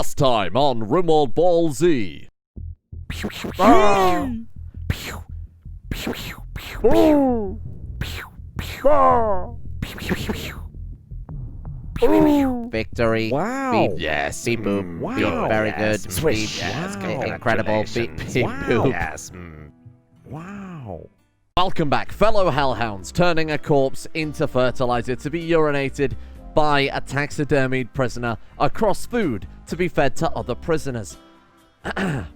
Last time on Rimworld Ball Z. Victory. Wow. Beep. Yes. Beep boop. Wow. Beep. Very Yes. good. Swish. Beep. Yes. Incredible. Beep. Beep. Wow. Boop. Yes. Wow. Welcome back, fellow hellhounds, turning a corpse into fertilizer to be urinated by a taxidermied prisoner across food to be fed to other prisoners.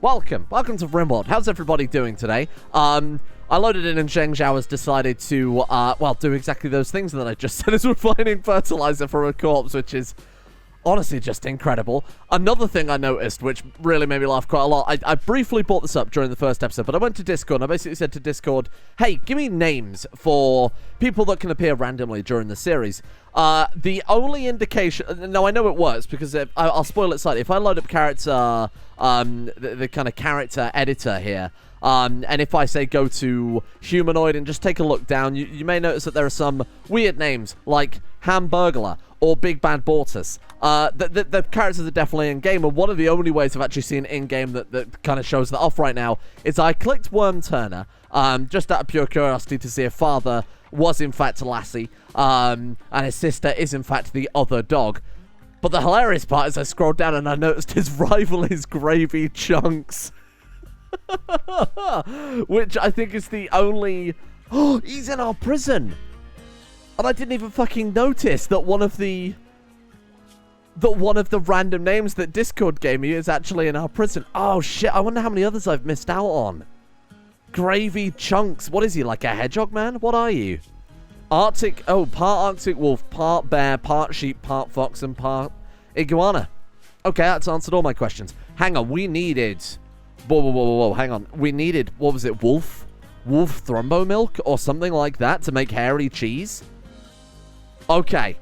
Welcome to Rimworld. How's everybody doing today? I loaded in and Zheng Zhao has decided to, do exactly those things that I just said as refining fertilizer for a corpse, which is honestly just incredible. Another thing I noticed, which really made me laugh quite a lot, I briefly brought this up during the first episode, but I went to Discord and I basically said to Discord, hey, give me names for people that can appear randomly during the series. The only indication, no, I know it works because I'll spoil it slightly. If I load up character, the kind of character editor here, and if I say go to humanoid and just take a look down, you may notice that there are some weird names like Hamburglar or Big Bad Bortus. The characters are definitely in-game, and one of the only ways I've actually seen in-game that kind of shows that off right now is I clicked Worm Turner, just out of pure curiosity to see if Father was in fact Lassie, and his sister is in fact the other dog. But the hilarious part is I scrolled down and I noticed his rival is Gravy Chunks. Which I think is the only... Oh, he's in our prison! And I didn't even fucking notice that one of the random names that Discord gave me is actually in our prison. Oh shit, I wonder how many others I've missed out on. Gravy Chunks. What is he, like a hedgehog man? What are you? Arctic, oh, part Arctic wolf, part bear, part sheep, part fox, and part iguana. Okay, that's answered all my questions. Hang on, we needed... Whoa, hang on. We needed, what was it, wolf thrombo milk or something like that to make hairy cheese? Okay,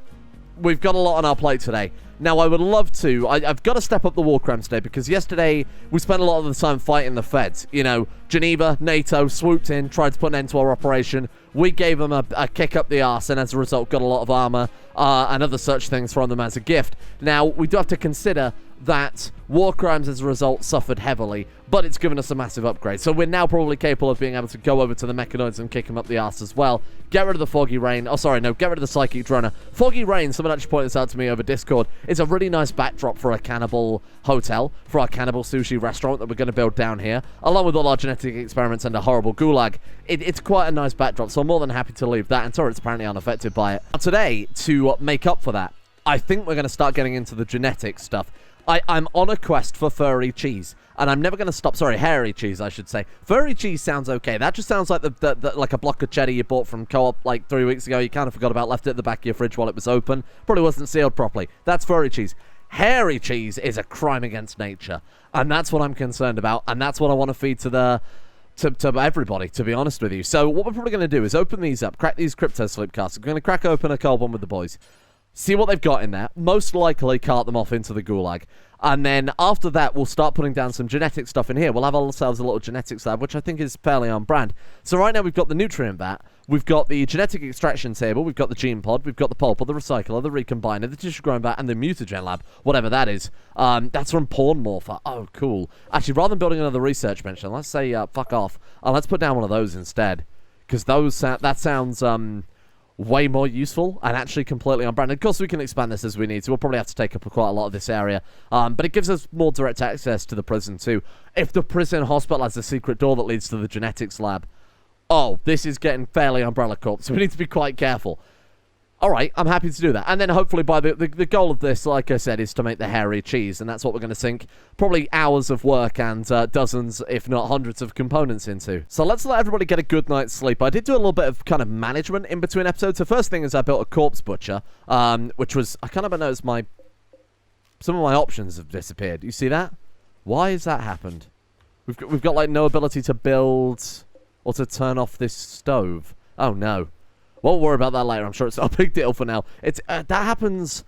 we've got a lot on our plate today. Now, I would love to... I've got to step up the warcrimes today because yesterday we spent a lot of the time fighting the feds. You know, Geneva, NATO, swooped in, tried to put an end to our operation. We gave them a kick up the arse and as a result got a lot of armor and other such things from them as a gift. Now, we do have to consider that warcrimes as a result suffered heavily, but it's given us a massive upgrade. So we're now probably capable of being able to go over to the mechanoids and kick them up the arse as well. Get rid of the foggy rain. Oh, sorry, no, get rid of the psychic droner. Foggy rain, someone actually pointed this out to me over Discord, is a really nice backdrop for a cannibal hotel, for our cannibal sushi restaurant that we're going to build down here, along with all our genetic experiments and a horrible gulag. It's quite a nice backdrop, so I'm more than happy to leave that, and turrets apparently unaffected by it. Now, today, to make up for that, I think we're going to start getting into the genetic stuff. I'm on a quest for furry cheese, and I'm never going to stop. Sorry, hairy cheese, I should say. Furry cheese sounds okay. That just sounds like like a block of cheddar you bought from Co-op like 3 weeks ago. You kind of forgot about, left it at the back of your fridge while it was open. Probably wasn't sealed properly. That's furry cheese. Hairy cheese is a crime against nature, and that's what I'm concerned about, and that's what I want to feed to everybody, to be honest with you. So what we're probably going to do is open these up, crack these crypto sleep casks. We're going to crack open a cold one with the boys. See what they've got in there. Most likely cart them off into the gulag. And then after that, we'll start putting down some genetic stuff in here. We'll have ourselves a little genetics lab, which I think is fairly on brand. So right now we've got the nutrient vat. We've got the genetic extraction table. We've got the gene pod. We've got the pulper, the recycler, the recombiner, the tissue growing vat, and the mutagen lab, whatever that is. That's from Porn Morpher. Oh, cool. Actually, rather than building another research mention, let's say fuck off. Let's put down one of those instead. Because that sounds... way more useful and actually completely on brand. Of course, we can expand this as we need to. We'll probably have to take up quite a lot of this area. But it gives us more direct access to the prison too. If the prison hospital has a secret door that leads to the genetics lab, oh, this is getting fairly Umbrella Corp, so we need to be quite careful. Alright, I'm happy to do that. And then hopefully by the goal of this, like I said, is to make the hairy cheese. And that's what we're going to sink probably hours of work and dozens, if not hundreds of components into. So let's let everybody get a good night's sleep. I did do a little bit of kind of management in between episodes. The first thing is I built a corpse butcher, which was, I kind of noticed some of my options have disappeared. You see that? Why has that happened? We've got like no ability to build or to turn off this stove. Oh no. Won't worry about that later. I'm sure it's not a big deal for now. It's that happens.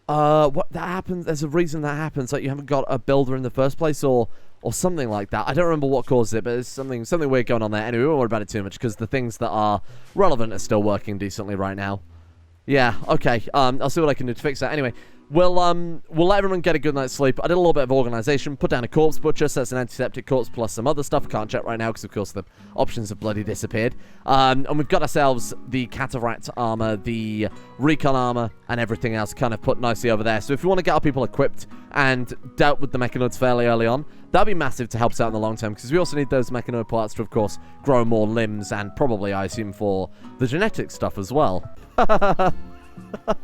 What that happens? There's a reason that happens. Like you haven't got a builder in the first place, or something like that. I don't remember what caused it, but there's something weird going on there. Anyway, we won't worry about it too much because the things that are relevant are still working decently right now. Yeah. Okay. I'll see what I can do to fix that. Anyway, we'll let everyone get a good night's sleep. I did a little bit of organization, put down a corpse butcher, so it's an antiseptic corpse plus some other stuff. I can't check right now because, of course, the options have bloody disappeared. And we've got ourselves the cataract armor, the recon armor, and everything else kind of put nicely over there. So if you want to get our people equipped and dealt with the mechanoids fairly early on, that'd be massive to help us out in the long term, because we also need those mechanoid parts to, of course, grow more limbs and probably, I assume, for the genetic stuff as well.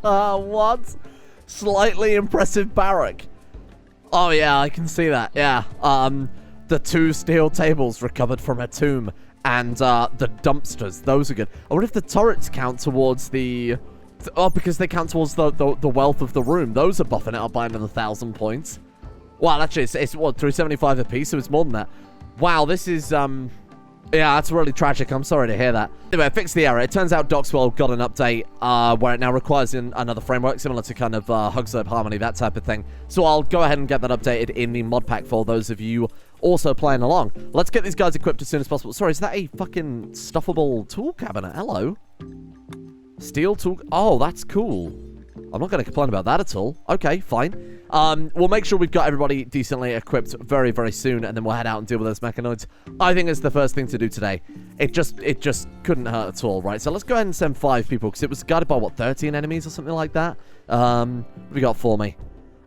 What? Slightly impressive Barrack. Oh yeah, I can see that. Yeah. The 2 steel tables recovered from a tomb, and the dumpsters. Those are good. I wonder if the turrets count towards the. Oh, because they count towards the wealth of the room. Those are buffing it up by another 1,000 points. Wow, actually, it's what, 375 apiece, so it's more than that. Wow, this is yeah, that's really tragic. I'm sorry to hear that. Anyway, fix the error. It turns out Dockswell got an update where it now requires another framework, similar to kind of Hugslip Harmony, that type of thing. So I'll go ahead and get that updated in the mod pack for those of you also playing along. Let's get these guys equipped as soon as possible. Sorry, is that a fucking stuffable tool cabinet? Hello? Steel tool... Oh, that's cool. I'm not going to complain about that at all. Okay, fine. We'll make sure we've got everybody decently equipped very, very soon, and then we'll head out and deal with those mechanoids. I think it's the first thing to do today. It just couldn't hurt at all, right? So let's go ahead and send 5 people, because it was guided by, what, 13 enemies or something like that? What have we got for me?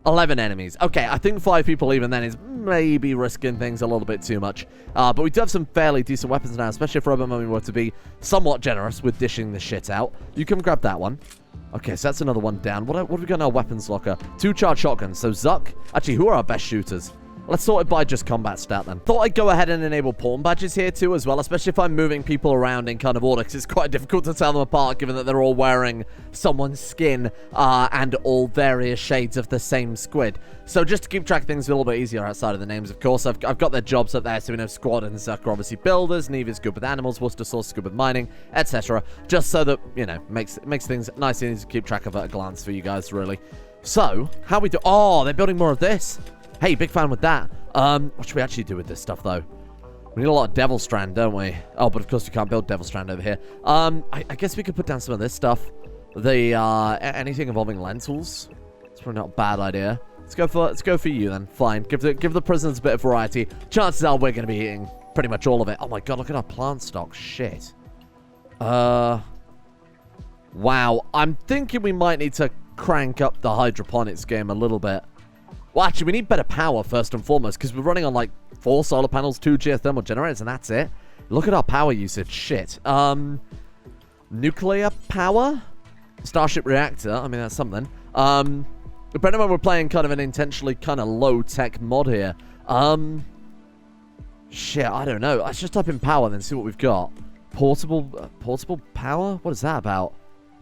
11 enemies. Okay, I think 5 people even then is maybe risking things a little bit too much. But we do have some fairly decent weapons now, especially if Robot Mummy were to be somewhat generous with dishing the shit out. You can grab that one. Okay, so that's another one down. What have we got in our weapons locker? 2 charged shotguns. So Zuck. Actually, who are our best shooters? Let's sort it by just combat stat then. Thought I'd go ahead and enable pawn badges here too as well, especially if I'm moving people around in kind of order, because it's quite difficult to tell them apart given that they're all wearing someone's skin and all various shades of the same squid. So just to keep track of things a little bit easier outside of the names, of course, I've got their jobs up there, so we know Squad and Zuck are obviously builders, Neve is good with animals, Worcester Sauce is good with mining, etc. Just so that, you know, makes things nice and easy to keep track of at a glance for you guys, really. So, how we do... Oh, they're building more of this. Hey, big fan with that. What should we actually do with this stuff, though? We need a lot of Devil Strand, don't we? Oh, but of course we can't build Devil Strand over here. I guess we could put down some of this stuff. The, anything involving lentils. It's probably not a bad idea. Let's go for you, then. Fine. Give the prisoners a bit of variety. Chances are we're going to be eating pretty much all of it. Oh, my God, look at our plant stock. Shit. Wow. I'm thinking we might need to crank up the hydroponics game a little bit. Well, actually, we need better power, first and foremost, because we're running on, like, 4 solar panels, 2 geothermal generators, and that's it. Look at our power usage. Shit. Nuclear power? Starship reactor. I mean, that's something. Depending on when we're playing kind of an intentionally kind of low-tech mod here. Shit, I don't know. Let's just type in power and then see what we've got. Portable power? What is that about?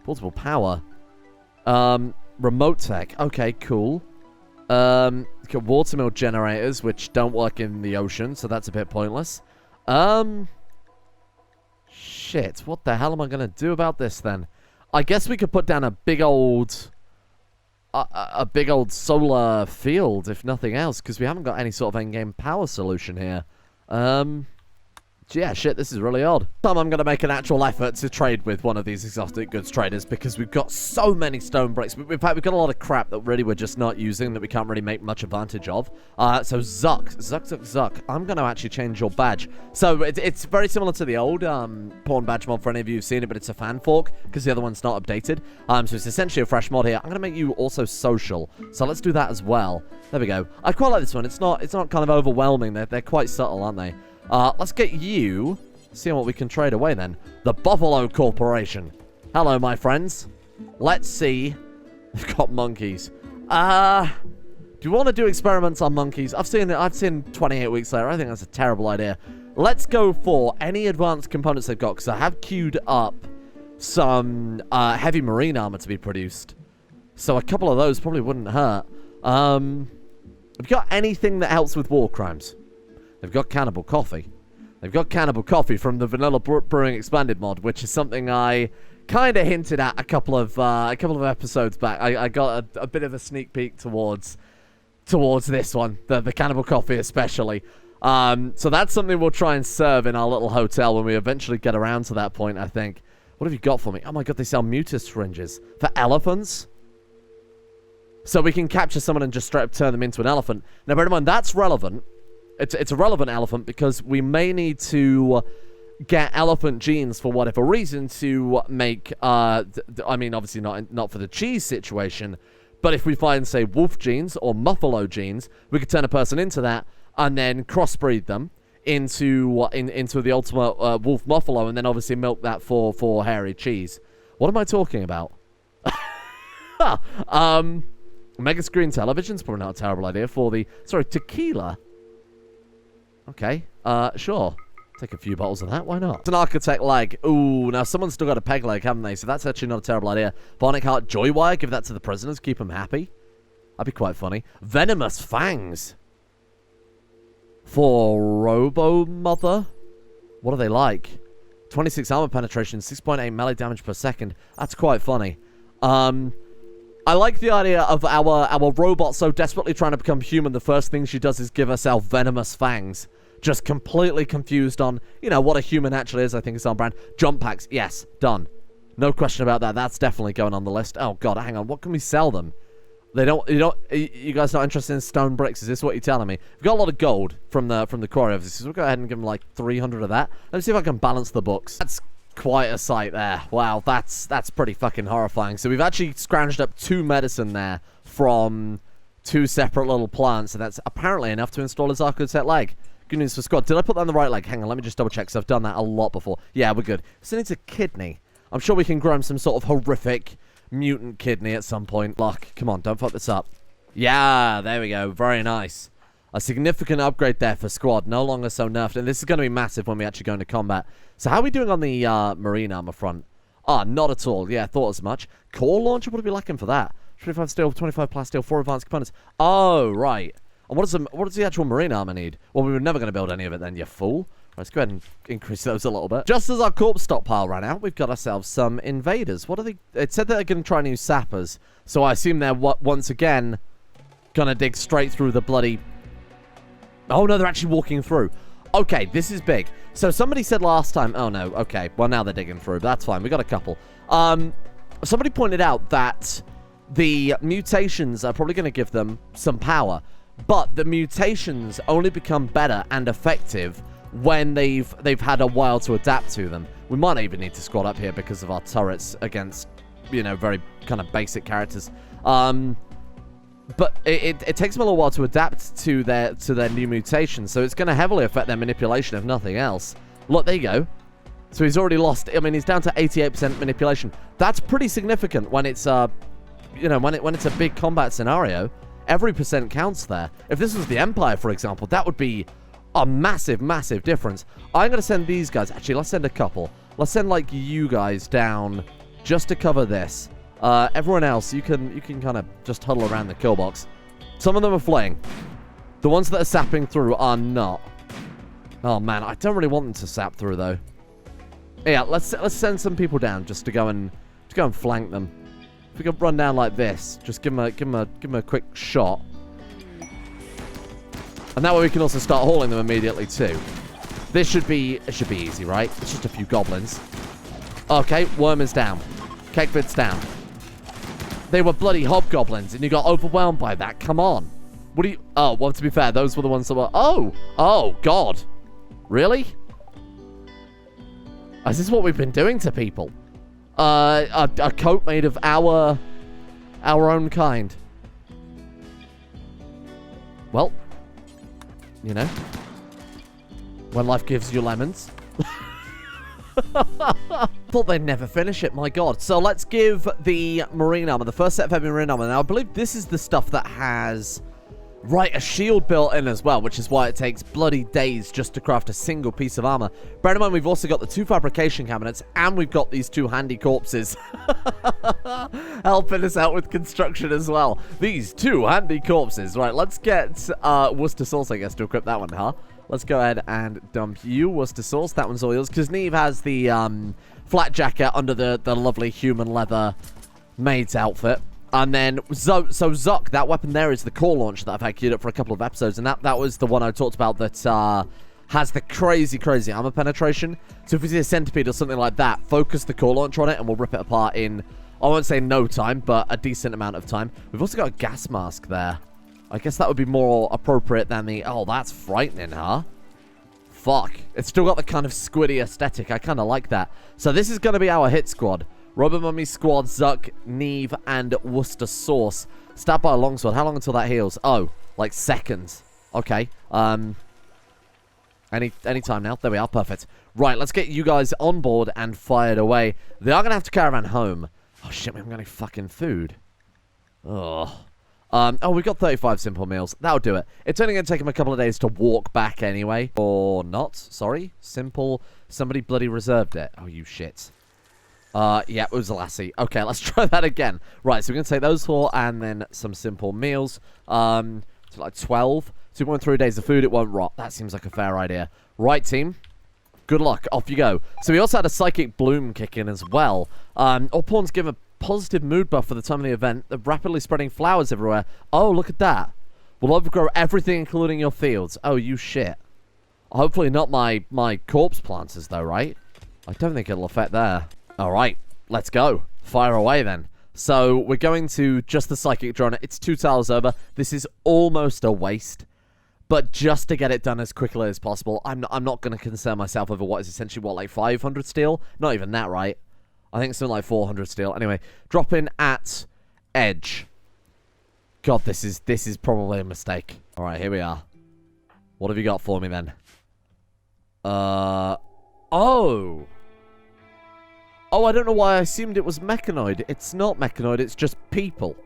Portable power. Remote tech. Okay, cool. Got watermill generators, which don't work in the ocean, so that's a bit pointless. Shit, what the hell am I gonna do about this then? I guess we could put down a big old solar field, if nothing else, because we haven't got any sort of in-game power solution here. Yeah, shit, this is really odd. I'm going to make an actual effort to trade with one of these exotic goods traders, because we've got so many stone bricks. In fact, we've got a lot of crap that really we're just not using, that we can't really make much advantage of. So Zuck. I'm going to actually change your badge. So it's very similar to the old pawn badge mod for any of you who've seen it, but it's a fan fork, because the other one's not updated. So it's essentially a fresh mod here. I'm going to make you also social. So let's do that as well. There we go. I quite like this one. It's not kind of overwhelming. They're quite subtle, aren't they? Let's get you, see what we can trade away then. The Buffalo Corporation. Hello, my friends. Let's see. We've got monkeys. Do you want to do experiments on monkeys? I've seen 28 weeks later. I think that's a terrible idea. Let's go for any advanced components they've got, because I have queued up some heavy marine armor to be produced. So a couple of those probably wouldn't hurt. Have you got anything that helps with war crimes? They've got cannibal coffee. They've got cannibal coffee from the Vanilla Brewing Expanded mod, which is something I kind of hinted at a couple of episodes back. I got a bit of a sneak peek towards this one, the cannibal coffee especially. So that's something we'll try and serve in our little hotel when we eventually get around to that point, I think. What have you got for me? Oh my god, they sell mutus syringes for elephants. So we can capture someone and just straight up turn them into an elephant. Now, bear in mind, that's relevant. It's a relevant elephant because we may need to get elephant genes for whatever reason to make, I mean, obviously not for the cheese situation, but if we find, say, wolf genes or muffalo genes, we could turn a person into that and then crossbreed them into the ultimate wolf muffalo and then obviously milk that for hairy cheese. What am I talking about? Mega screen television's probably not a terrible idea for the... Sorry, tequila? Okay, sure. Take a few bottles of that, why not? It's an architect leg. Ooh, now someone's still got a peg leg, haven't they? So that's actually not a terrible idea. Bionic heart joy wire, give that to the prisoners, keep them happy. That'd be quite funny. Venomous fangs. For Robo Mother? What are they like? 26 armor penetration, 6.8 melee damage per second. That's quite funny. I like the idea of our robot so desperately trying to become human, the first thing she does is give herself venomous fangs. Just completely confused on, you know, what a human actually is. I think it's on brand. Jump packs. Yes. Done. No question about that. That's definitely going on the list. Oh, God. Hang on. What can we sell them? You guys not interested in stone bricks? Is this what you're telling me? We've got a lot of gold from the quarry of this. So we'll go ahead and give them like 300 of that. Let me see if I can balance the books. That's quite a sight there. Wow. That's pretty fucking horrifying. So we've actually scrounged up 2 medicine there from 2 separate little plants. And that's apparently enough to install his architect leg. Good news for squad. Did I put that on the right leg? Hang on, let me just double check, because I've done that a lot before. Yeah, we're good. So needs a kidney. I'm sure we can grow him some sort of horrific mutant kidney at some point. Luck, come on, don't fuck this up. Yeah, there we go. Very nice. A significant upgrade there for squad. No longer so nerfed. And this is going to be massive when we actually go into combat. So how are we doing on the marine armor front? Not at all. Yeah, thought as much. Core launcher, what are we lacking for that? 25 steel, 25 plasteel, 4 advanced components. Oh, right. And what does the actual marine armor need? Well, we were never going to build any of it then, you fool. Let's go ahead and increase those a little bit. Just as our corpse stockpile ran out, we've got ourselves some invaders. What are they? It said that they're going to try and use sappers. So I assume they're, once again, going to dig straight through the bloody... Oh, no, they're actually walking through. Okay, this is big. So somebody said last time... Oh, no, okay. Well, now they're digging through, but that's fine. We got a couple. Somebody pointed out that the mutations are probably going to give them some power. But the mutations only become better and effective when they've had a while to adapt to them. We might even need to squad up here because of our turrets against, you know, very kind of basic characters. But it takes them a little while to adapt to their new mutations, so it's going to heavily affect their manipulation if nothing else. Look, there you go. So he's already lost. I mean, he's down to 88% manipulation. That's pretty significant when it's you know, when it's a big combat scenario. Every percent counts there. If this was the Empire, for example, that would be a massive, massive difference. I'm going to send these guys. Actually, let's send a couple. Let's send, like, you guys down just to cover this. Everyone else, you can kind of just huddle around the kill box. Some of them are fleeing. The ones that are sapping through are not. Oh, man, I don't really want them to sap through, though. Yeah, let's send some people down just to go and flank them. If we could run down like this, just give him a quick shot. And that way we can also start hauling them immediately too. It should be easy, right? It's just a few goblins. Okay, worm is down. Kegvid's down. They were bloody hobgoblins and you got overwhelmed by that. Come on. What do you... Oh, well, to be fair, those were the ones that were... Oh, God. Really? Is this what we've been doing to people? A coat made of our own kind. Well, you know, when life gives you lemons. Thought they'd never finish it, my God. So let's give the marine armor, the first set of heavy marine armor. Now, I believe this is the stuff that has... Right, a shield built in as well, which is why it takes bloody days just to craft a single piece of armor. Bear in mind, we've also got the 2 fabrication cabinets, and we've got these 2 handy corpses. Helping us out with construction as well. These 2 handy corpses. Right, let's get Worcester sauce, I guess, to equip that one, huh? Let's go ahead and dump you, Worcester sauce. That one's all yours, because Neve has the flat jacket under the lovely human leather maid's outfit. And then, so Zuck, that weapon there is the core launcher that I've had queued up for a couple of episodes. And that was the one I talked about that has the crazy, crazy armor penetration. So if we see a centipede or something like that, focus the core launcher on it and we'll rip it apart in I won't say no time, but a decent amount of time. We've also got a gas mask there. I guess that would be more appropriate than the... Oh, that's frightening, huh? Fuck. It's still got the kind of squiddy aesthetic. I kind of like that. So this is going to be our hit squad. Rubber Mummy Squad, Zuck, Neve, and Worcester Sauce. Stabbed by a longsword. How long until that heals? Oh, like seconds. Okay. Any time now. There we are. Perfect. Right, let's get you guys on board and fired away. They are going to have to caravan home. Oh, shit. We haven't got any fucking food. Ugh. Oh, we've got 35 simple meals. That'll do it. It's only going to take them a couple of days to walk back anyway. Or not. Sorry. Simple. Somebody bloody reserved it. Oh, you shit. Yeah, it was a lassie. Okay, let's try that again. Right, so we're going to take those 4 and then some simple meals. So like 12. So we went 3 days of food, it won't rot. That seems like a fair idea. Right, team. Good luck. Off you go. So we also had a Psychic Bloom kick in as well. All pawns give a positive mood buff for the time of the event. They're rapidly spreading flowers everywhere. Oh, look at that. We'll overgrow everything, including your fields. Oh, you shit. Hopefully not my corpse planters, though, right? I don't think it'll affect there. Alright, let's go. Fire away then. So, we're going to just the Psychic Drone. It's 2 tiles over. This is almost a waste. But just to get it done as quickly as possible, I'm not going to concern myself over what is essentially, what, like 500 steel? Not even that, right? I think it's something like 400 steel. Anyway, drop in at edge. God, this is probably a mistake. Alright, here we are. What have you got for me then? Oh! Oh, I don't know why I assumed it was mechanoid. It's not mechanoid, it's just people.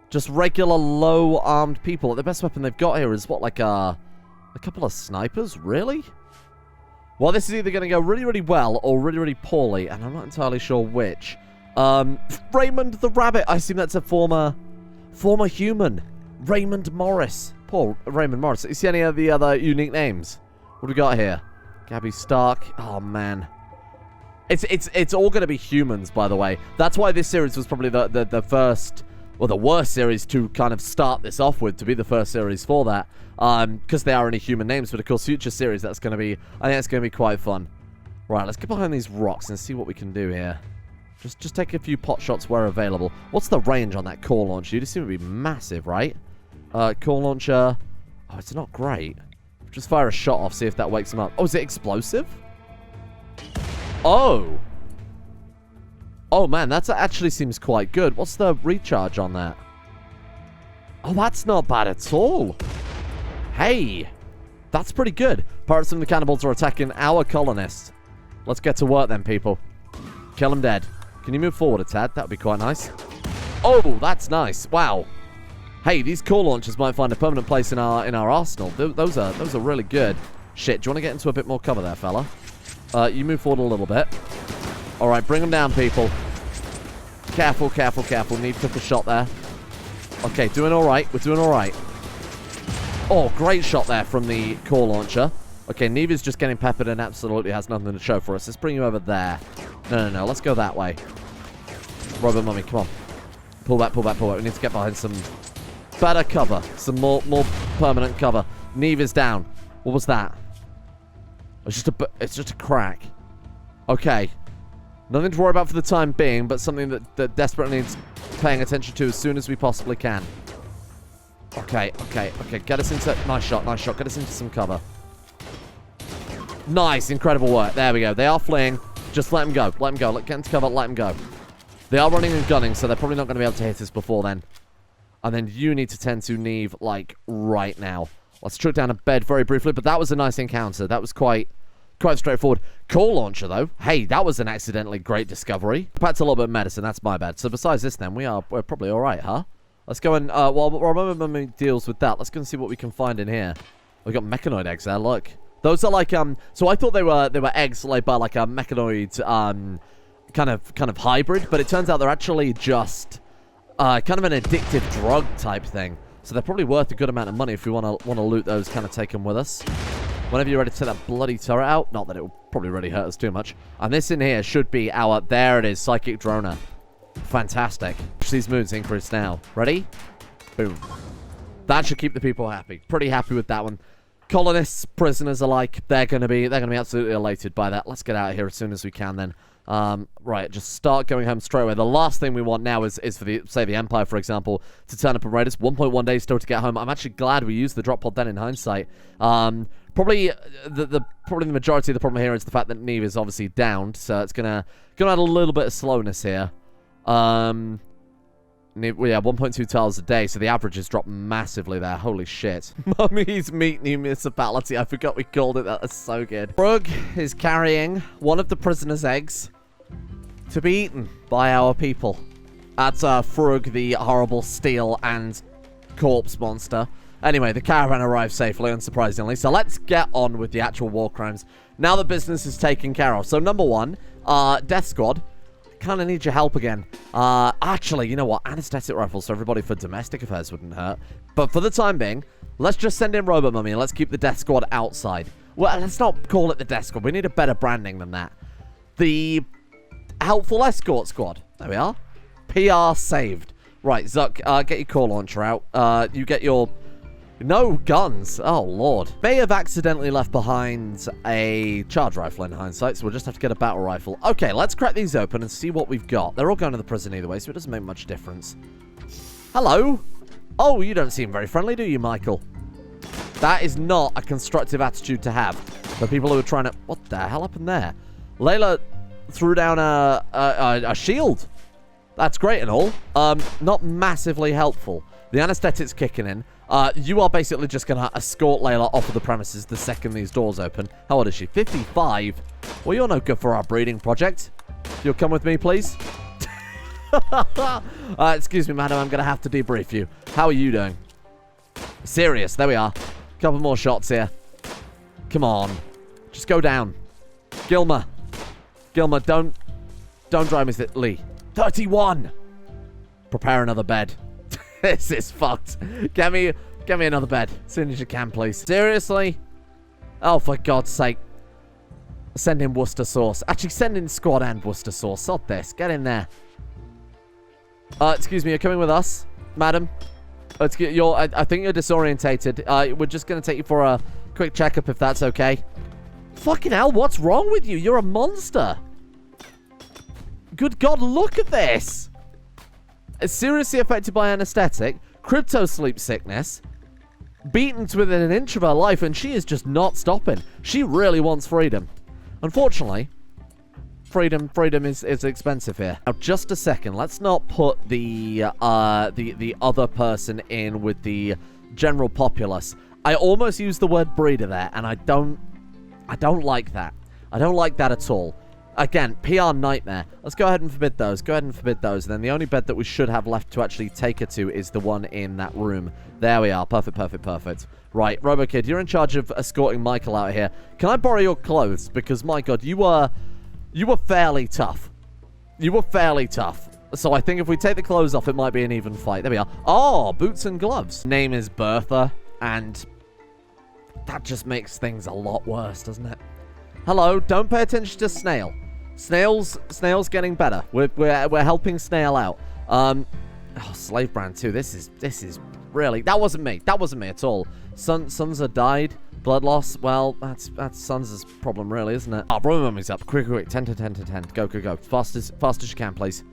Just regular low-armed people. The best weapon they've got here is, what, like a couple of snipers? Really? Well, this is either going to go really, really well or really, really poorly, and I'm not entirely sure which. Raymond the Rabbit. I assume that's a former human. Raymond Morris. Poor Raymond Morris. You see any of the other unique names? What do we got here? Gabby Stark. Oh, man. It's all going to be humans, by the way. That's why this series was probably the first, or the worst series to kind of start this off with, to be the first series for that. Because they are only human names, but of course, future series, that's going to be, I think that's going to be quite fun. Right, let's get behind these rocks and see what we can do here. Just take a few pot shots where available. What's the range on that core launcher? You'd assume it would be massive, right? Core launcher. Oh, it's not great. Just fire a shot off, see if that wakes them up. Oh, is it explosive? Oh! Oh, man, that actually seems quite good. What's the recharge on that? Oh, that's not bad at all. Hey! That's pretty good. Pirates and the cannibals are attacking our colonists. Let's get to work then, people. Kill them dead. Can you move forward a tad? That would be quite nice. Oh, that's nice. Wow. Hey, these core launchers might find a permanent place in our arsenal. Those are really good. Shit, do you want to get into a bit more cover there, fella? You move forward a little bit. Alright, bring them down, people. Careful, careful, careful. Neve took a shot there. Okay, doing alright. We're doing alright. Oh, great shot there from the core launcher. Okay, Neve is just getting peppered and absolutely has nothing to show for us. Let's bring you over there. No. Let's go that way. Robot Mummy, come on. Pull back, pull back, pull back. We need to get behind some better cover. Some more permanent cover. Neve is down. What was that? It's just a crack. Okay. Nothing to worry about for the time being, but something that desperately needs paying attention to as soon as we possibly can. Okay. Get us into... Nice shot. Get us into some cover. Nice. Incredible work. There we go. They are fleeing. Just let them go. Get into cover. Let them go. They are running and gunning, so they're probably not going to be able to hit us before then. And then you need to tend to Neve, like, right now. Let's chuck down a bed very briefly, but that was a nice encounter. That was quite straightforward. Core launcher, though. Hey, that was an accidentally great discovery. Perhaps a little bit of medicine. That's my bad. So besides this, then, we're probably all right, huh? Let's go and, while Mummy deals with that, let's go and see what we can find in here. We've got mechanoid eggs there, look. Those are like, so I thought they were eggs laid by, like, a mechanoid, kind of hybrid, but it turns out they're actually just, kind of an addictive drug type thing. So they're probably worth a good amount of money if we want to loot those, kind of take them with us. Whenever you're ready to take that bloody turret out. Not that it will probably really hurt us too much. And this in here should be our... There it is. Psychic Droner. Fantastic. These moons increase now. Ready? Boom. That should keep the people happy. Pretty happy with that one. colonists, prisoners alike, they're gonna be absolutely elated by that. Let's get out of here as soon as we can then. Right, just start going home straight away. The last thing we want now is for the Empire, for example, to turn up and raid us. 1.1 days still to get home. I'm actually glad we used the drop pod then in hindsight. Probably the majority of the problem here is the fact that Neve is obviously downed, so it's gonna add a little bit of slowness here. Yeah, 1.2 tiles a day, so the average has dropped massively there. Holy shit. Mummy's Meat Municipality. I forgot we called it that. That's so good. Frug is carrying one of the prisoner's eggs to be eaten by our people. That's Frug, the horrible steel and corpse monster. Anyway, the caravan arrived safely, unsurprisingly. So let's get on with the actual war crimes. Now the business is taken care of. So number one, Death Squad. Kind of need your help again. Actually, you know what? Anesthetic rifles for everybody for domestic affairs wouldn't hurt. But for the time being, let's just send in Robo Mummy and let's keep the Death Squad outside. Well, let's not call it the Death Squad. We need a better branding than that. The Helpful Escort Squad. There we are. PR saved. Right, Zuck, get your core launcher out. You get your... No guns. Oh, Lord. May have accidentally left behind a charge rifle in hindsight, so we'll just have to get a battle rifle. Okay, let's crack these open and see what we've got. They're all going to the prison either way, so it doesn't make much difference. Hello? Oh, you don't seem very friendly, do you, Michael? That is not a constructive attitude to have. The people who are trying to... What the hell happened there? Layla threw down a shield. That's great and all. Not massively helpful. The anesthetic's kicking in. You are basically just going to escort Layla off of the premises the second these doors open. How old is she? 55? Well, you're no good for our breeding project. You'll come with me, please? Excuse me, madam. I'm going to have to debrief you. How are you doing? Serious. There we are. Couple more shots here. Come on. Just go down. Gilmer. Gilmer, don't drive me, Lee. 31! Prepare another bed. This is fucked. Get me another bed as soon as you can, please. Seriously? Oh, for God's sake. Send in Worcester sauce. Actually, send in squad and Worcester sauce. Sod this. Get in there. Excuse me, you're coming with us, madam? I think you're disorientated. We're just going to take you for a quick checkup if that's okay. Fucking hell, what's wrong with you? You're a monster. Good God, look at this. Seriously affected by anesthetic, crypto sleep sickness, beaten to within an inch of her life, and she is just not stopping. She really wants freedom. Unfortunately, freedom is expensive here. Now, just a second. Let's not put the other person in with the general populace. I almost used the word breeder there, and I don't like that. I don't like that at all. Again, PR nightmare. Let's go ahead and forbid those. Go ahead and forbid those. And then the only bed that we should have left to actually take her to is the one in that room. There we are. Perfect, perfect, perfect. Right, RoboKid, you're in charge of escorting Michael out here. Can I borrow your clothes? Because, my God, you were fairly tough. You were fairly tough. So I think if we take the clothes off, it might be an even fight. There we are. Oh, boots and gloves. Name is Bertha, and that just makes things a lot worse, doesn't it? Hello, don't pay attention to Snail. Snail's getting better. We're helping Snail out. Oh, slave brand too. This is really... That wasn't me. That wasn't me at all. Sunza died. Blood loss. Well, that's Sunza's problem, really, isn't it? Oh, Brother Mummy's up. Quick. 10 to 10 to 10. Go. Fast as you can, please.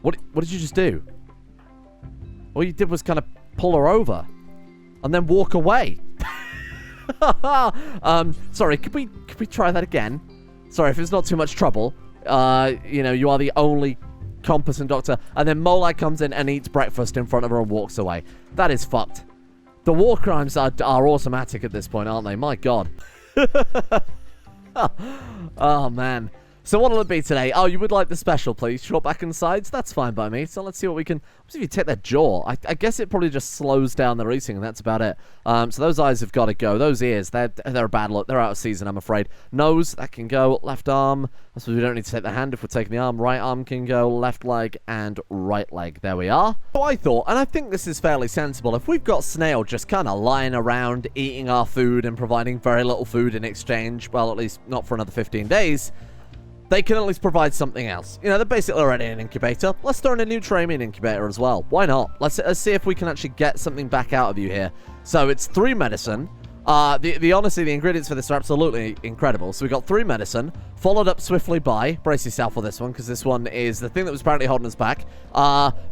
What did you just do? All you did was kind of pull her over and then walk away. Sorry, could we try that again? Sorry, if it's not too much trouble. You know, you are the only competent doctor. And then Molag comes in and eats breakfast in front of her and walks away. That is fucked. The war crimes are automatic at this point, aren't they? My God. Oh, man. So what'll it be today? Oh, you would like the special, please. Short back and sides? That's fine by me. So let's see what we can... What if you take their jaw? I guess it probably just slows down their eating, and that's about it. So those eyes have got to go. Those ears, they're a bad look. They're out of season, I'm afraid. Nose, that can go. Left arm. I suppose we don't need to take the hand if we're taking the arm. Right arm can go. Left leg and right leg. There we are. So I thought, and I think this is fairly sensible, if we've got Snail just kind of lying around, eating our food and providing very little food in exchange, well, at least not for another 15 days... They can at least provide something else. You know, they're basically already an incubator. Let's throw in a new Tramian incubator as well. Why not? Let's see if we can actually get something back out of you here. So it's 3 medicine. Honestly, the ingredients for this are absolutely incredible. So we got 3 medicine, followed up swiftly by, brace yourself for this one, because this one is the thing that was apparently holding us back.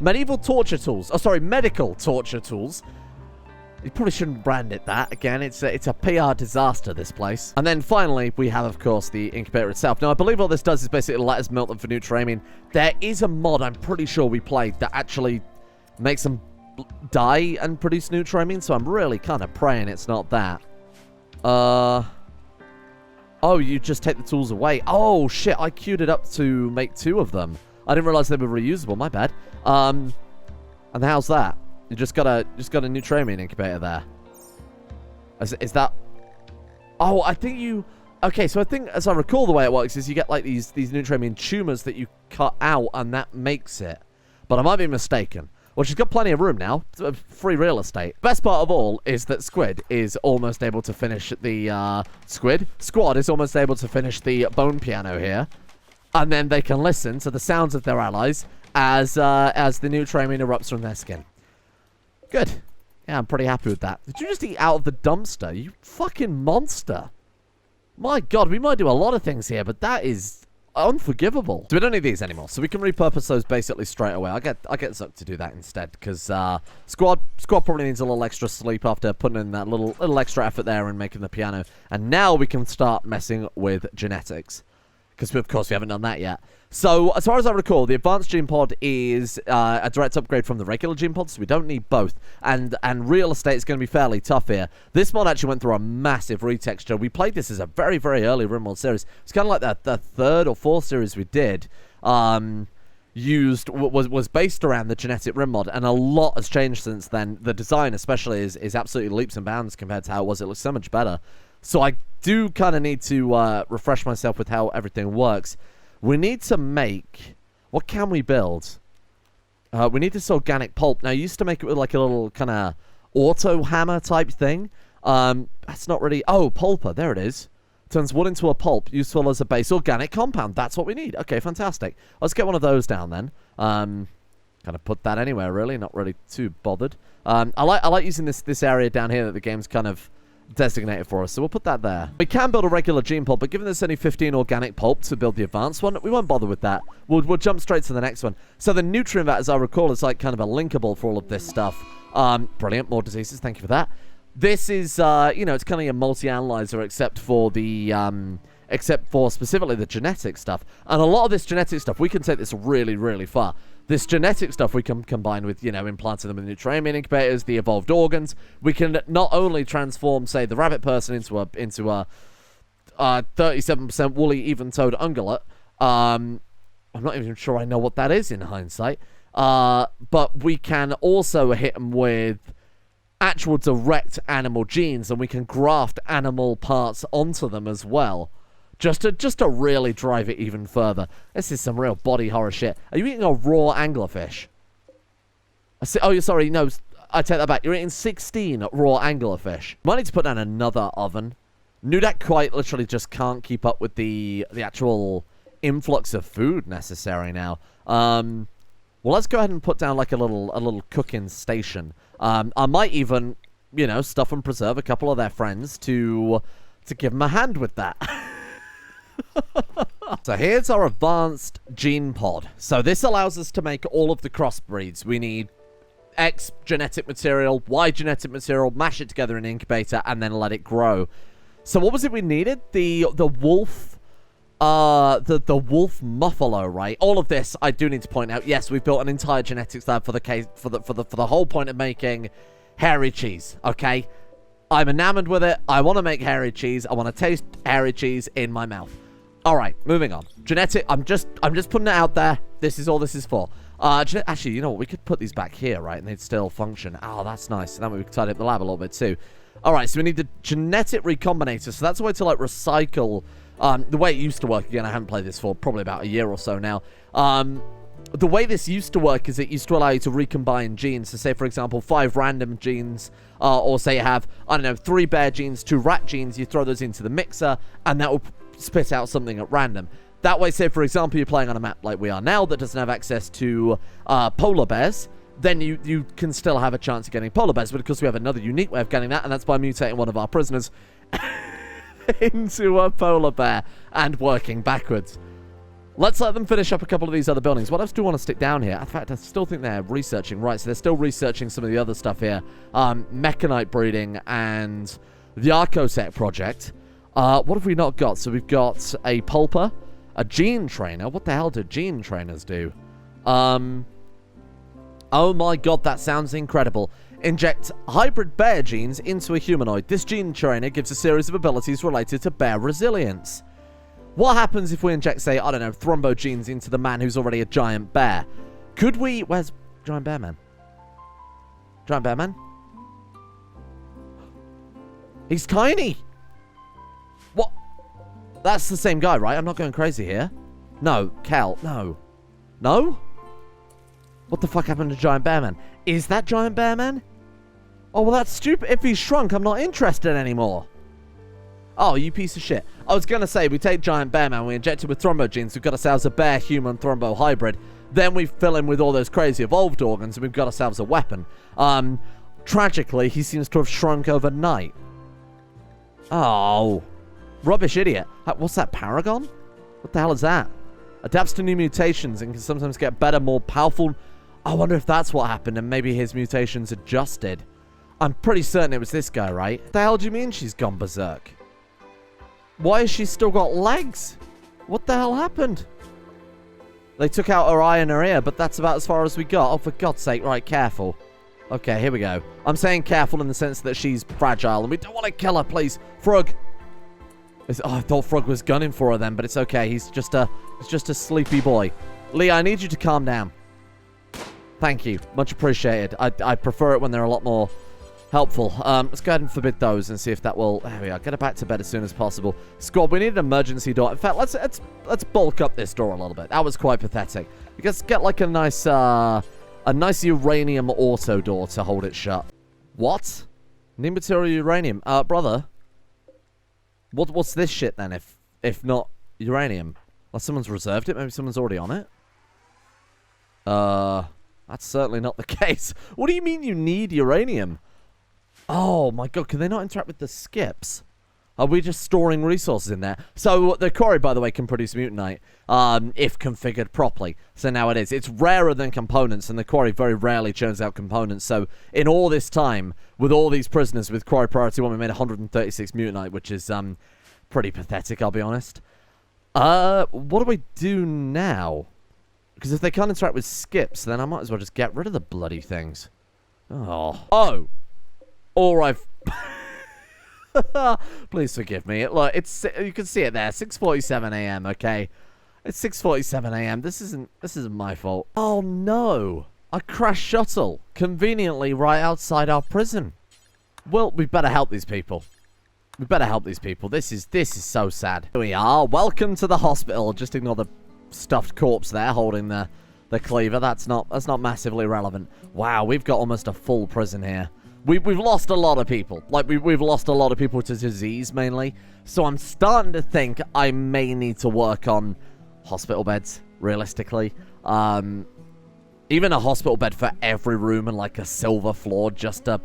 Medieval torture tools. Oh, sorry, medical torture tools. You probably shouldn't brand it that. Again, it's a PR disaster, this place. And then finally, we have, of course, the incubator itself. Now, I believe all this does is basically let us melt them for Nutramine. There is a mod I'm pretty sure we played that actually makes them die and produce Nutramine, so I'm really kind of praying it's not that. Oh, you just take the tools away. Oh, shit, I queued it up to make 2 of them. I didn't realize they were reusable, my bad. And how's that? You just got a Nutramine incubator there. Is that... Oh, I think you... Okay, so I think, as I recall, the way it works is you get, like, these Nutramine tumors that you cut out, and that makes it. But I might be mistaken. Well, she's got plenty of room now. Free real estate. Best part of all is that Squid is almost able to finish the... Squad is almost able to finish the bone piano here. And then they can listen to the sounds of their allies as the Nutramine erupts from their skin. Good. Yeah, I'm pretty happy with that. Did you just eat out of the dumpster? You fucking monster. My God, we might do a lot of things here, but that is unforgivable. So we don't need these anymore, so we can repurpose those basically straight away. I'll get Zuck to do that instead, because Squad probably needs a little extra sleep after putting in that little extra effort there and making the piano. And now we can start messing with genetics, because of course we haven't done that yet. So, as far as I recall, the Advanced Gene Pod is a direct upgrade from the regular Gene Pod, so we don't need both. And real estate is going to be fairly tough here. This mod actually went through a massive retexture. We played this as a very, very early Rimworld series. It's kind of like the 3rd or 4th series we did. Was based around the genetic Rim mod, and a lot has changed since then. The design, especially, is absolutely leaps and bounds compared to how it was. It looks so much better. So I do kind of need to refresh myself with how everything works. We need to make... What can we build? We need this organic pulp. Now, I used to make it with like a little kind of auto hammer type thing. That's not really... Oh, pulper. There it is. Turns wood into a pulp. Useful as a base organic compound. That's what we need. Okay, fantastic. Let's get one of those down then. Kind of put that anywhere, really. Not really too bothered. I like using this area down here that the game's kind of designated for us, so we'll put that there. We can build a regular gene pulp, but given there's only 15 organic pulp to build the advanced one, we won't bother with that. We'll jump straight to the next one. So the nutrient vat, as I recall, is like kind of a linkable for all of this stuff. Brilliant, more diseases, thank you for that. This is, it's kind of a multi-analyzer except for specifically the genetic stuff. And a lot of this genetic stuff, we can take this really, really far. This genetic stuff we can combine with, implanting them in Nutramine incubators, the evolved organs. We can not only transform, say, the rabbit person into a 37% woolly even-toed ungulate. I'm not even sure I know what that is in hindsight. But we can also hit them with actual direct animal genes, and we can graft animal parts onto them as well. Just to really drive it even further. This is some real body horror shit. Are you eating a raw anglerfish? Oh, sorry, no, I take that back. You're eating 16 raw anglerfish. Might need to put down another oven. Nudak quite literally just can't keep up with the actual influx of food necessary now. Well, let's go ahead and put down like a little cooking station. I might even, stuff and preserve a couple of their friends to give them a hand with that. So here's our advanced gene pod. So this allows us to make all of the crossbreeds. We need X genetic material, Y genetic material, mash it together in an incubator, and then let it grow. So what was it we needed? The wolf, the wolf muffalo, right? All of this, I do need to point out. Yes, we've built an entire genetics lab for the whole point of making hairy cheese. Okay, I'm enamored with it. I want to make hairy cheese. I want to taste hairy cheese in my mouth. All right, moving on. Genetic. I'm just putting it out there. This is all this is for. Actually, you know what? We could put these back here, right? And they'd still function. Oh, that's nice. That way we could tidy up the lab a little bit too. All right, so we need the genetic recombinator. So that's a way to like recycle. The way it used to work. Again, I haven't played this for probably about a year or so now. The way this used to work is it used to allow you to recombine genes. So say, for example, 5 random genes, or say you have, I don't know, 3 bear genes, 2 rat genes. You throw those into the mixer, and that will spit out something at random. That way, say, for example, you're playing on a map like we are now that doesn't have access to polar bears. then you can still have a chance of getting polar bears. But of course, we have another unique way of getting that, and that's by mutating one of our prisoners into a polar bear and working backwards. Let's let them finish up a couple of these other buildings. What else do we want to stick down here? In fact, I still think they're researching. Right, so they're still researching some of the other stuff here. Mechanite breeding and the Arcosec project. What have we not got? So we've got a pulper, a gene trainer. What the hell do gene trainers do? Oh my god, that sounds incredible. Inject hybrid bear genes into a humanoid. This gene trainer gives a series of abilities related to bear resilience. What happens if we inject, say, I don't know, thrombo genes into the man who's already a giant bear? Could we... Where's Giant Bear Man? Giant Bear Man? He's tiny! What? That's the same guy, right? I'm not going crazy here. No, Cal, no. No? What the fuck happened to Giant Bear Man? Is that Giant Bear Man? Oh, well, that's stupid. If he's shrunk, I'm not interested anymore. Oh, you piece of shit. I was going to say, we take Giant Bear Man, we inject it with thrombo genes, we've got ourselves a bear-human thrombo hybrid. Then we fill him with all those crazy evolved organs, and we've got ourselves a weapon. Tragically, he seems to have shrunk overnight. Oh. Rubbish idiot. What's that, Paragon? What the hell is that? Adapts to new mutations and can sometimes get better, more powerful. I wonder if that's what happened, and maybe his mutations adjusted. I'm pretty certain it was this guy, right? What the hell do you mean she's gone berserk? Why has she still got legs? What the hell happened? They took out her eye and her ear, but that's about as far as we got. Oh, for God's sake. Right, careful. Okay, here we go. I'm saying careful in the sense that she's fragile, and we don't want to kill her, please. Frog. Oh, I thought Frog was gunning for her then, but it's okay. He's just a sleepy boy. Lee, I need you to calm down. Thank you. Much appreciated. I prefer it when they're a lot more helpful. Let's go ahead and forbid those and see if that will... There we are. Get her back to bed as soon as possible. Squad, we need an emergency door. In fact, let's bulk up this door a little bit. That was quite pathetic. Let's get like a nice uranium auto door to hold it shut. What? New material uranium. Brother. What's this shit then if not uranium? Well, someone's reserved it. Maybe someone's already on it. That's certainly not the case. What do you mean you need uranium? Oh my god, can they not interact with the skips? Are we just storing resources in there? So the Quarry, by the way, can produce mutanite if configured properly. So now it is. It's rarer than components, and the Quarry very rarely churns out components. So in all this time, with all these prisoners with Quarry Priority 1, we made 136 mutanite, which is pretty pathetic, I'll be honest. What do we do now? Because if they can't interact with skips, then I might as well just get rid of the bloody things. Oh. Or I've... Please forgive me. Look, you can see it there. 6:47 a.m., okay? It's 6:47 a.m. This isn't my fault. Oh, no. A crashed shuttle. Conveniently right outside our prison. Well, we better help these people. We better help these people. This is so sad. Here we are. Welcome to the hospital. Just ignore the stuffed corpse there holding the cleaver. That's not massively relevant. Wow, we've got almost a full prison here. We've lost a lot of people. Like, we've lost a lot of people to disease, mainly. So I'm starting to think I may need to work on hospital beds, realistically. Even a hospital bed for every room and, like, a silver floor just to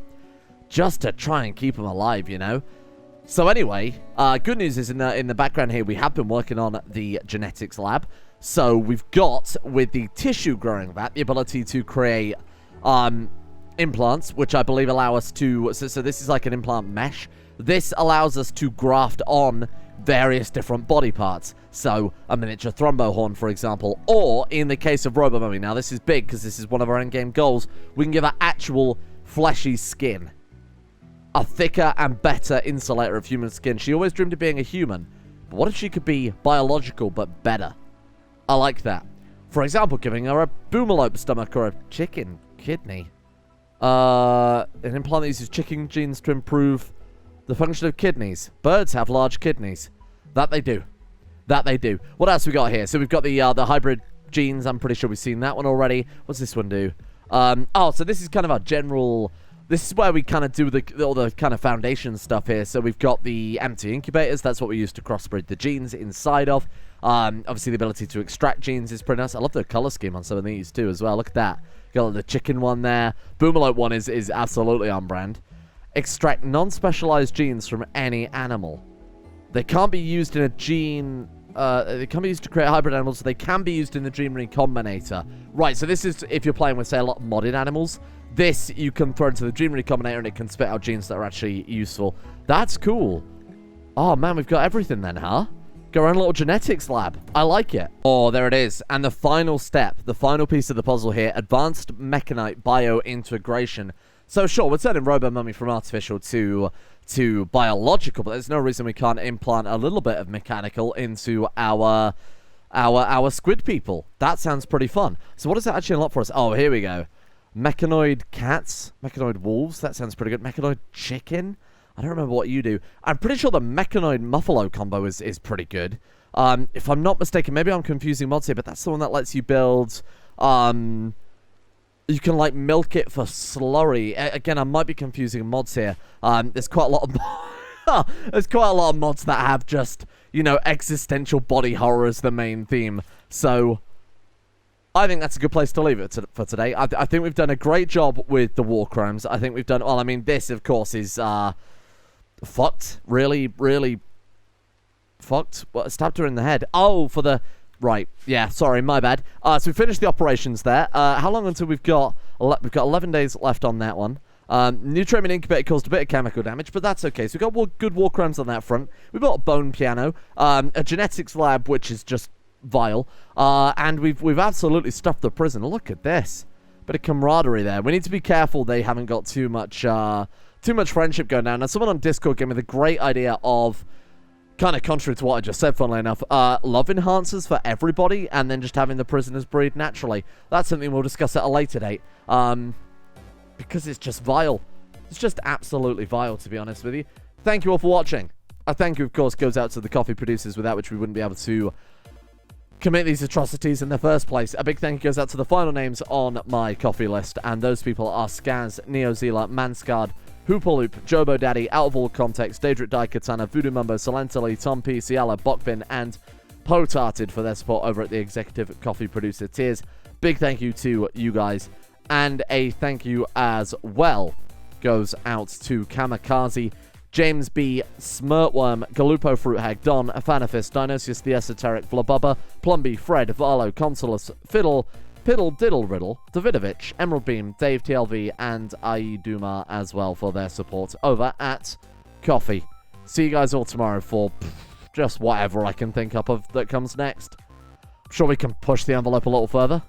try and keep them alive, you know? So anyway, good news is in the background here, we have been working on the genetics lab. So we've got, with the tissue growing vat, the ability to create... implants, which I believe allow us to... So this is like an implant mesh. This allows us to graft on various different body parts. So a miniature thrombo horn, for example. Or, in the case of Robo-Mummy, now this is big because this is one of our endgame goals, we can give her actual fleshy skin. A thicker and better insulator of human skin. She always dreamed of being a human. But what if she could be biological but better? I like that. For example, giving her a boomalope stomach or a chicken kidney. An implant that uses chicken genes to improve the function of kidneys. Birds have large kidneys. That they do. That they do. What else we got here? So we've got the hybrid genes. I'm pretty sure we've seen that one already. What's this one do? Oh, so this is kind of our general this is where we kind of do all the kind of foundation stuff here. So we've got the empty incubators. That's what we use to crossbreed the genes inside of. Obviously, the ability to extract genes is pretty nice. I love the color scheme on some of these too as well. Look at that. Got the chicken one there. Boomerlope one is absolutely on brand. Extract non-specialized genes from any animal. They can't be used in a gene... they can be used to create hybrid animals, so they can be used in the Gene Recombinator. Right, so this is if you're playing with, say, a lot of modded animals. This you can throw into the Gene Recombinator and it can spit out genes that are actually useful. That's cool. Oh, man, we've got everything then, huh? Got our own little genetics lab. I like it. Oh, there it is. And the final step, the final piece of the puzzle here, advanced mechanite biointegration. So, sure, we're turning robo-mummy from artificial to biological, but there's no reason we can't implant a little bit of mechanical into our squid people. That sounds pretty fun. So what does that actually unlock for us? Oh, here we go. Mechanoid cats, mechanoid wolves. That sounds pretty good. Mechanoid chicken. I don't remember what you do. I'm pretty sure the mechanoid muffalo combo is pretty good. If I'm not mistaken, maybe I'm confusing mods here, but that's the one that lets you build... you can, like, milk it for slurry. Again, I might be confusing mods here. There's quite a lot of... there's quite a lot of mods that have just, you know, existential body horror as the main theme. So, I think that's a good place to leave it for today. I think we've done a great job with the warcrimes. I think we've done... Well, I mean, this, of course, is, fucked. Really, really fucked. What, stabbed her in the head. Oh, for the... Right, yeah, sorry, my bad. So we finished the operations there. How long until we've got 11 days left on that one. Neutronium incubator caused a bit of chemical damage, but that's okay. So we've got good war crimes on that front. We've got a bone piano, a genetics lab, which is just vile, and we've absolutely stuffed the prison. Look at this. Bit of camaraderie there. We need to be careful they haven't got too much friendship going down. Now, someone on Discord gave me the great idea of... kind of contrary to what I just said, funnily enough, love enhancers for everybody, and then just having the prisoners breed naturally. That's something we'll discuss at a later date, because it's just vile. It's just absolutely vile, to be honest with you. Thank you all for watching. A thank you, of course, goes out to the coffee producers, without which we wouldn't be able to commit these atrocities in the first place. A big thank you goes out to the final names on my coffee list, and those people are Skaz, Neozela, Manscard, Hoopaloop, Jobo Daddy, Out of All Context, Daedric Daikatana, Voodoo Mumbo, Solentally, Tom P, Ciala, Bokbin, and Potarted for their support over at the Executive Coffee Producer tiers. Big thank you to you guys. And a thank you as well goes out to Kamikaze, James B, Smirtworm, Galupo Fruithag, Don, Afanafist, Dionysius the Esoteric, Flabubba, Plumby, Fred, Varlo, Consulus, Fiddle, Piddle Diddle Riddle, Davidovich, Emerald Beam, Dave TLV, and Aiduma as well for their support over at Coffee. See you guys all tomorrow for just whatever I can think up of that comes next. I'm sure we can push the envelope a little further.